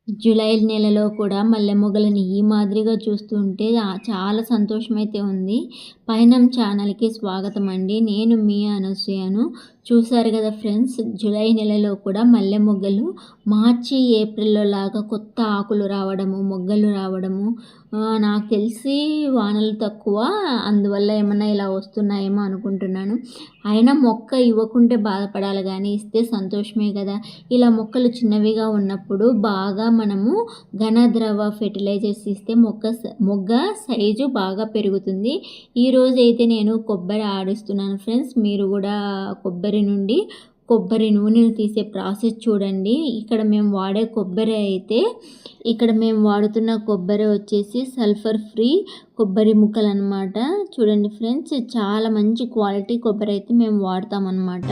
July నెలలో కూడా మల్లె మొగ్గలని ఈ మాదిరిగా చూస్తుంటే చాలా సంతోషమైతే ఉంది. పయనం ఛానల్‌కి స్వాగతం అండి. నేను మీ అనసూయను. చూసారు కదా ఫ్రెండ్స్, జూలై నెలలో కూడా మల్లె మొగ్గలు మార్చి, ఏప్రిల్‌లో లాగా కొత్త ఆకులు రావడము, మొగ్గలు రావడము, నాకు తెలిసి వానలు తక్కువ, అందువల్ల ఏమన్నా ఇలా వస్తున్నాయేమో అనుకుంటున్నాను. అయినా మొక్క ఇవ్వకుంటే బాధపడాలి కానీ ఇస్తే సంతోషమే కదా. ఇలా మొక్కలు చిన్నవిగా ఉన్నప్పుడు బాగా మనము ఘనద్రవ ఫెర్టిలైజర్స్ ఇస్తే మొగ్గ సైజు బాగా పెరుగుతుంది. ఈరోజు అయితే నేను కొబ్బరి ఆడిస్తున్నాను ఫ్రెండ్స్. మీరు కూడా కొబ్బరి నూనెను తీసే ప్రాసెస్ చూడండి. ఇక్కడ మేము వాడుతున్న కొబ్బరి వచ్చేసి సల్ఫర్ ఫ్రీ కొబ్బరి ముక్కలు అనమాట. చూడండి ఫ్రెండ్స్, చాలా మంచి క్వాలిటీ కొబ్బరి అయితే మేము వాడతాం అన్నమాట.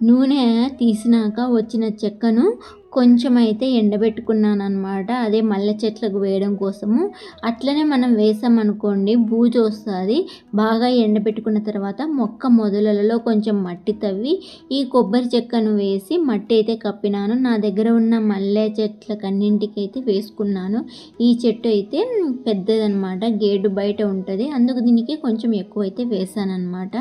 నూనె తీసినాక వచ్చిన చెక్కను కొంచెం అయితే ఎండబెట్టుకున్నాను అనమాట. అదే మల్లె చెట్లకు వేయడం కోసము. అట్లనే మనం వేసామనుకోండి బూజు వస్తుంది. బాగా ఎండబెట్టుకున్న తర్వాత మొక్క మొదలలో కొంచెం మట్టి తవ్వి ఈ కొబ్బరి చెక్కను వేసి మట్టి అయితే కప్పినాను. నా దగ్గర ఉన్న మల్లె చెట్లకన్నింటికైతే వేసుకున్నాను. ఈ చెట్టు అయితే పెద్దదనమాట, గేటు బయట ఉంటుంది, అందుకు దీనికి కొంచెం ఎక్కువ అయితే వేసాను అనమాట.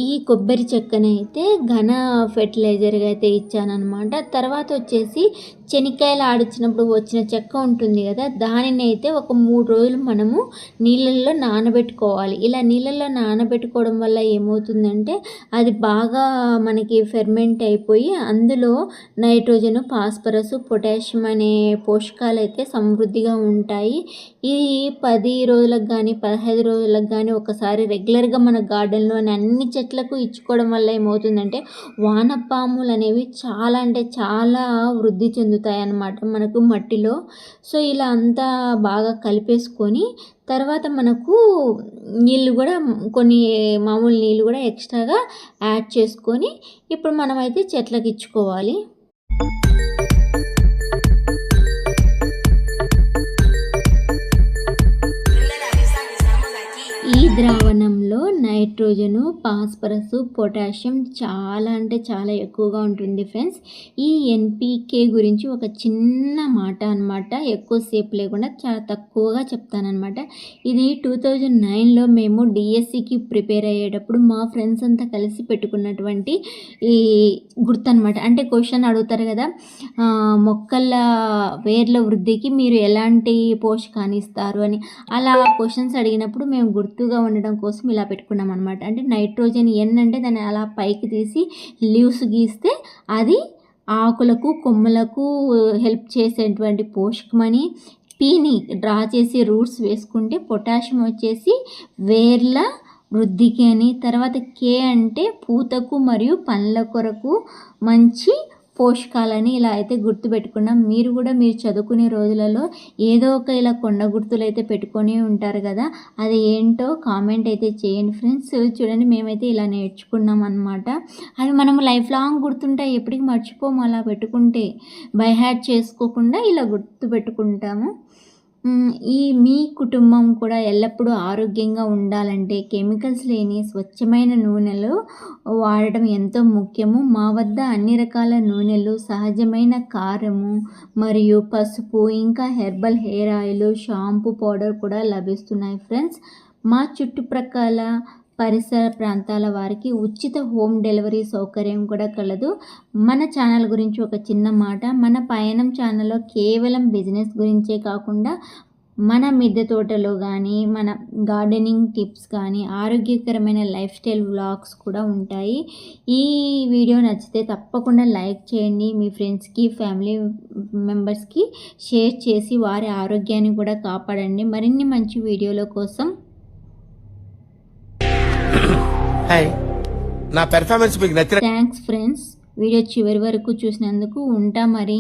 ఈ కొబ్బరి చెక్కనైతే ఘన ఫెర్టిలైజర్గా అయితే ఇచ్చానమాట. తర్వాత వచ్చేసి శనక్కాయలు ఆడించినప్పుడు వచ్చిన చెక్క ఉంటుంది కదా, దానిని అయితే ఒక 3 రోజులు మనము నీళ్ళల్లో నానబెట్టుకోవాలి. ఇలా నీళ్ళల్లో నానబెట్టుకోవడం వల్ల ఏమవుతుందంటే అది బాగా మనకి ఫెర్మెంట్ అయిపోయి అందులో నైట్రోజన్, ఫాస్ఫరస్, పొటాషియం అనే పోషకాలు అయితే సమృద్ధిగా ఉంటాయి. ఇది 10 రోజులకు కానీ 15 రోజులకు కానీ ఒకసారి రెగ్యులర్గా మన గార్డెన్లోని అన్ని చెట్లకు ఇచ్చుకోవడం వల్ల ఏమవుతుందంటే వానపాములు అనేవి చాలా అంటే చాలా వృద్ధి చెందుతాయి అన్నమాట మనకు మట్టిలో. సో ఇలా అంతా బాగా కలిపేసుకొని తర్వాత మనకు నీళ్ళు కూడా కొన్ని మామూలు నీళ్ళు కూడా ఎక్స్ట్రాగా యాడ్ చేసుకొని ఇప్పుడు మనమైతే చెట్లకు ఇచ్చుకోవాలి. ఈ ద్రావణంలో నైట్రోజను, ఫాస్ఫరస్, పొటాషియం చాలా అంటే చాలా ఎక్కువగా ఉంటుంది ఫ్రెండ్స్. ఈ ఎన్పికే గురించి ఒక చిన్న మాట అనమాట, ఎక్కువసేపు లేకుండా చాలా తక్కువగా చెప్తానమాట. ఇది 2009లో మేము డిఎస్సికి ప్రిపేర్ అయ్యేటప్పుడు మా ఫ్రెండ్స్ అంతా కలిసి పెట్టుకున్నటువంటి ఈ గుర్తు అనమాట. అంటే క్వశ్చన్ అడుగుతారు కదా, మొక్కల వేర్ల వృద్ధికి మీరు ఎలాంటి పోషకాన్ని ఇస్తారు అని, అలా క్వశ్చన్స్ అడిగినప్పుడు మేము గుర్తుగా ఉండడం కోసం ఇలా పెట్టుకున్నాం అనమాట. అంటే నైట్రోజన్ ఎన్ అంటే దాన్ని అలా పైకి తీసి లీవ్స్ గీస్తే అది ఆకులకు, కొమ్మలకు హెల్ప్ చేసేటువంటి పోషకమని, పీని డ్రా చేసి రూట్స్ వేసుకుంటే పొటాషియం వచ్చేసి వేర్ల వృద్ధికి అని, తర్వాత కే అంటే పూతకు మరియు పండ్ల కొరకు మంచి పోషకాలని ఇలా అయితే గుర్తుపెట్టుకున్నాం. మీరు కూడా మీరు చదువుకునే రోజులలో ఏదో ఒక ఇలా కొండ గుర్తులు అయితే పెట్టుకొని ఉంటారు కదా, అది ఏంటో కామెంట్ అయితే చేయండి ఫ్రెండ్స్. చూడండి, మేమైతే ఇలా నేర్చుకున్నాం అనమాట. అవి మనము లైఫ్ లాంగ్ గుర్తుంటాయి, ఎప్పటికీ మర్చిపోము. అలా పెట్టుకుంటే బై హ్యాడ్ చేసుకోకుండా ఇలా గుర్తు పెట్టుకుంటాము. మీ కుటుంబం కూడా ఎల్లప్పుడూ ఆరోగ్యంగా ఉండాలంటే కెమికల్స్ లేని స్వచ్ఛమైన నూనెలు వాడటం ఎంతో ముఖ్యము. మా వద్ద అన్ని రకాల నూనెలు, సహజమైన కారము మరియు పసుపు, ఇంకా herbal hair oil, shampoo, powder కూడా లభిస్తున్నాయి ఫ్రెండ్స్. మా చుట్టుప్రక్కల పరిసర ప్రాంతాల వారికి ఉచిత హోమ్ డెలివరీ సౌకర్యం కూడా కలదు. మన ఛానల్ గురించి ఒక చిన్న మాట, మన పయనం ఛానల్లో కేవలం బిజినెస్ గురించే కాకుండా మన మిద్దె తోటలో కానీ, మన గార్డెనింగ్ టిప్స్ కానీ, ఆరోగ్యకరమైన లైఫ్ స్టైల్ వ్లాగ్స్ కూడా ఉంటాయి. ఈ వీడియో నచ్చితే తప్పకుండా లైక్ చేయండి. మీ ఫ్రెండ్స్కి, ఫ్యామిలీ మెంబర్స్కి షేర్ చేసి వారి ఆరోగ్యాన్ని కూడా కాపాడండి. మరిన్ని మంచి వీడియోల కోసం నా పెర్ఫార్మెన్స్ మీకు నచ్చిన థ్యాంక్స్ ఫ్రెండ్స్. వీడియో చివరి వరకు చూసినందుకు ఉంటా మరి.